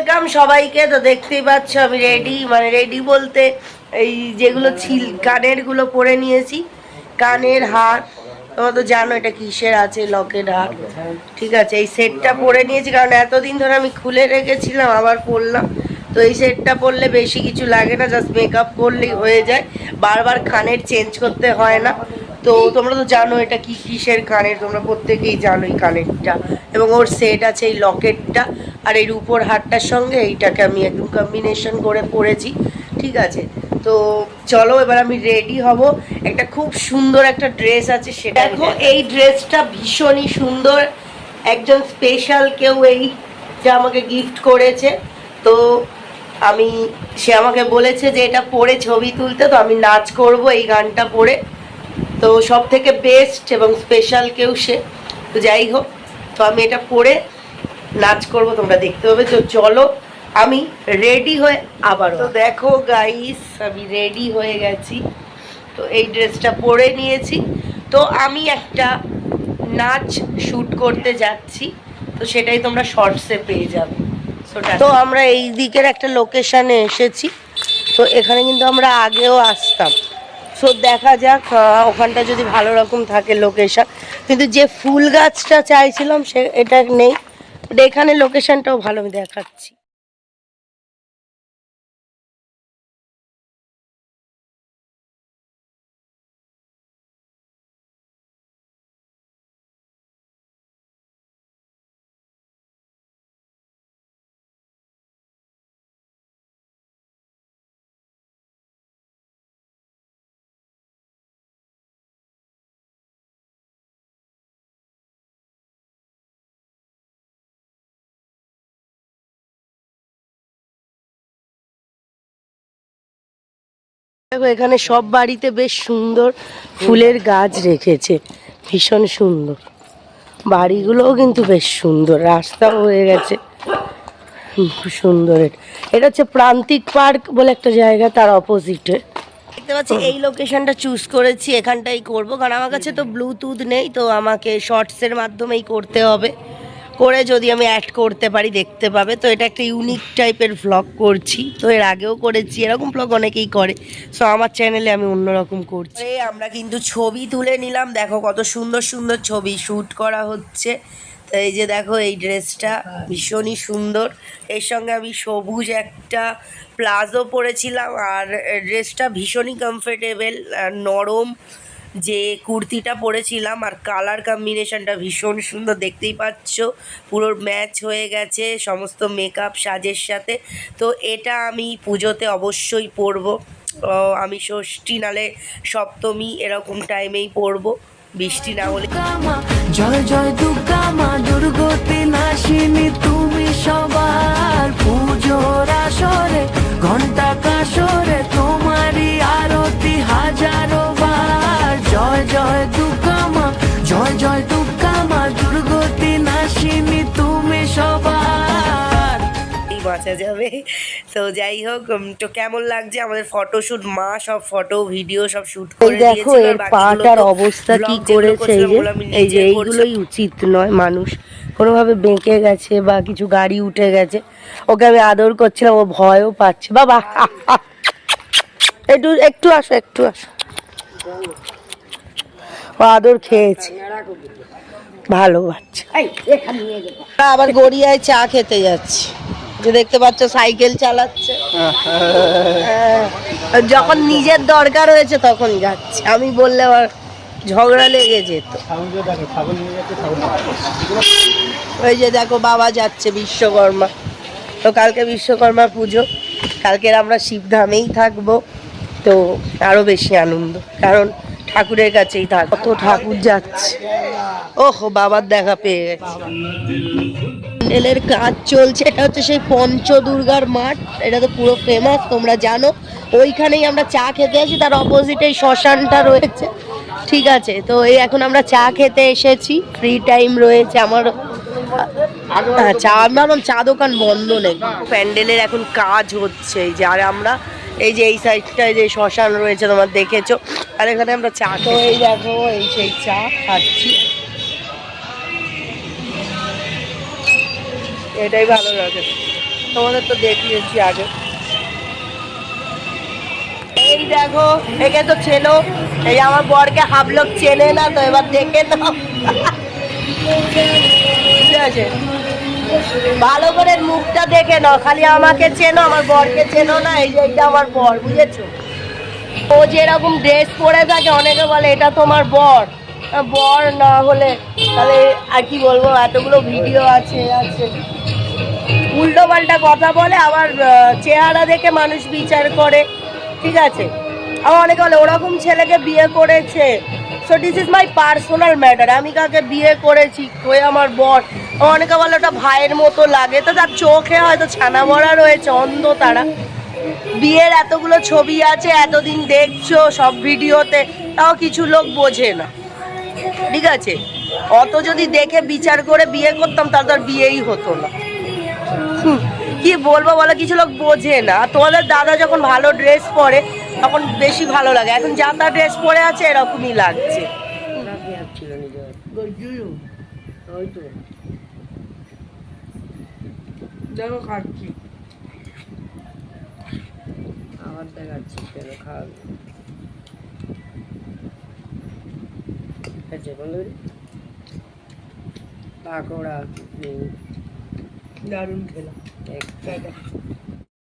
Welcome সবাইকে। তো দেখতেই পাচ্ছ আমি রেডি, মানে রেডি বলতে এই যেগুলো কানের গুলো পরে নিয়েছি, কানের হার। তোমরা তো জানো এটা কিসের আছে, লকেট হার। ঠিক আছে, এই সেটটা পরে নিয়েছি কারণ এতদিন ধরে আমি খুলে রেখেছিলাম, আবার পরলাম। তো এই সেটটা পরলে বেশি কিছু লাগে না, জাস্ট মেকআপ করলেই হয়ে যায়, বারবার কানের চেঞ্জ করতে হয় না। তো তোমরা তো জানো এটা কি কিসের কানের, তোমরা প্রত্যেকেই জানো এই কানেরটা। এবং ওর সেট আছে এই লকেটটা, আর এর উপর হারটার সঙ্গে এইটাকে আমি একদম কম্বিনেশন করে পরেছি। ঠিক আছে, তো চলো এবার আমি রেডি হব। একটা খুব সুন্দর একটা ড্রেস আছে, সেটা দেখো। এই ড্রেসটা ভীষণই সুন্দর, একজন স্পেশাল কেউ এইটা আমাকে গিফট করেছে। তো সে আমাকে বলেছে যে এটা পরে ছবি তুলতে, তো আমি নাচ করব এই গানটা পরে। তো সব থেকে বেস্ট এবং স্পেশাল কেউ সে, তো যাই হোক, তো আমি এটা পরে নাচ করব, তোমরা দেখতে পাবে। তো চলো আমি রেডি হয়ে আবার। তো দেখো গাইস, আমি রেডি হয়ে গেছি। তো এই ড্রেসটা পরে নিয়েছি, তো আমি একটা নাচ শ্যুট করতে যাচ্ছি, তো সেটাই তোমরা শর্টসে পেয়ে যাবে। তো আমরা এই দিকের একটা লোকেশনে এসেছি, তো এখানে কিন্তু আমরা আগেও আসতাম। সো দেখা যাক ওখানটা যদি ভালো রকম থাকে লোকেশন, কিন্তু যে ফুল গাছটা চাইছিলাম সে এটা নেই। এখানে লোকেশনটাও ভালো, আমি দেখাচ্ছি। দেখো এখানে সব বাড়িতে বেশ সুন্দর ফুলের গাছ রেখেছে, ভীষণ সুন্দর। বাড়িগুলোও কিন্তু বেশ সুন্দর, রাস্তাও হয়ে গেছে খুব সুন্দর। এটা হচ্ছে প্রান্তিক পার্ক বলে একটা জায়গা, তার অপোজিটে। দেখতে পাচ্ছি এই লোকেশনটা চুজ করেছি, এখানটাই করব, কারণ আমার কাছে তো ব্লুটুথ নেই, তো আমাকে শর্টসের মাধ্যমেই করতে হবে। করে যদি আমি অ্যাড করতে পারি দেখতে পাবে। তো এটা একটা ইউনিক টাইপের ভ্লগ করছি, তো এর আগেও করেছি, এরকম ভ্লগ অনেকেই করে। সো আমার চ্যানেলে আমি অন্যরকম করছি। আমরা কিন্তু ছবি তুলে নিলাম, দেখো কত সুন্দর সুন্দর ছবি শ্যুট করা হচ্ছে। তো এই যে দেখো এই ড্রেসটা ভীষণই সুন্দর, এর সঙ্গে আমি সবুজ একটা প্লাজো পরেছিলাম, আর ড্রেসটা ভীষণই কমফোর্টেবল, নরম যে কুর্তিটা পরেছিলাম, আর কালার কম্বিনেশনটা ভীষণ সুন্দর, দেখতেই পাচ্ছ পুরো ম্যাচ হয়ে গেছে সমস্ত মেকআপ সাজের সাথে। তো এটা আমি পুজোতে অবশ্যই পরবো, আমি ষষ্ঠী নালে সপ্তমী এরকম টাইমেই পরবো, বৃষ্টি না হলে। জয় জয় দুর্গা মা, দুর্গতি নাশিনী তুমি সবার, পুজোর আসরে ঘন্টা কাসরে তোমারই আরতি হাজারো বার। জয় জয় দুর্গা মা, জয় জয় দুর্গা মা, দুর্গতি নাশিনী তুমি সবার। বাঁচা যাবে। তো যাই হোক, তো কেমন লাগছে আমাদের ফটোশুট, মা সব ফটো ভিডিও সব শুট করে দিয়েছিল। দেখো এর পাটার অবস্থা কি করেছে, এই যে এইগুলোই উচিত নয়, মানুষ কোনোভাবে বেঁকে গেছে বা কিছু গাড়ি উঠে গেছে, ওকে আমি আদর করছিলাম, ও ভয়ও পাচ্ছে। বাবা একটু একটু আসো, একটু আসো। ও আদর খেয়েছে, ভালো বাচ্চা। আবার গড়িয়ায় চা খেতে যাচ্ছি, যে দেখতে পাচ্ছ সাইকেল চালাচ্ছে। যখন নিজের দরকার হয়েছে তখন যাচ্ছে, আমি বললে আবার ঝগড়া লেগে যেত। ওই যে দেখো বাবা যাচ্ছে বিশ্বকর্মা, তো কালকে বিশ্বকর্মা পুজো, কালকের আমরা শিবধামেই থাকবো, তো আরো বেশি আনন্দ, কারণ ঠাকুরের কাছেই থাক, কত ঠাকুর যাচ্ছে। ওহো বাবার দেখা পেয়ে গেছে। প্যান্ডেলের কাজ চলছে, এটা হচ্ছে সেই পঞ্চদুর্গার মাঠ, এটা তো পুরো ফেমাস, তোমরা জানো। ওইখানেই আমরা চা খেতে আসি, তার অপোজিটে শ্মশানটা রয়েছে। ঠিক আছে, তো এই এখন আমরা চা খেতে এসেছি, ফ্রি টাইম রয়েছে আমার। চা ভাবলাম চা দোকান বন্ধ নেই, প্যান্ডেলের এখন কাজ হচ্ছে। এই যে, আর আমরা এই যে এই সাইডটায় যে শ্মশান রয়েছে তোমার দেখেছো, আর এখানে আমরা চা, তো এই দেখো এই সেই চা খাচ্ছি, এটাই ভালো লাগে। তোমাদের তো দেখিয়েছি আগে। এই দেখো, একে তো চেনো, এই আমার বরকে হাফ লোক চেনে না, তো এবার দেখে নাও। ঠিক আছে, ভালো করে মুখটা দেখে নাও, খালি আমাকে চেনো, আমার বরকে চেনো না। এই যে এইটা আমার বর, বুঝেছো? ও যেরকম ড্রেস পরে থাকে অনেকে বলে এটা তোমার বর, বর না হলে তাহলে আর কি বলবো, এতগুলো ভিডিও আছে উল্টো পাল্টা কথা বলে, আবার চেহারা দেখে মানুষ বিচার করে। ঠিক আছে, আবার অনেকে বলে ওরকম ছেলেকে বিয়ে করেছে। So this is my personal matter, আমি কাকে বিয়ে করেছি, হয়ে আমার বর। অনেকে বলে ওটা ভাইয়ের মতো লাগে, তো তার চোখে হয়তো ছানা মরা রয়েছে, অন্ধ তারা। বিয়ের এতগুলো ছবি আছে, এতদিন দেখছো সব ভিডিওতে, তাও কিছু লোক বোঝে না। ঠিক আছে, অত যদি দেখে বিচার করে বিয়ে করতাম তাহলে তো আর বিয়েই হতো না। কি বলবো বলো, কিছু লোক বোঝে না। তোমাদের দাদা যখন ভালো ড্রেস পরে তখন বেশি ভালো লাগে, এখন যা তা ড্রেস পরে আছে এরকমই লাগছে। দেখো খাচ্ছি, আবার দেখাচ্ছি কেন খাওয়াবে। পাকোড়া দারুণ খেলাম।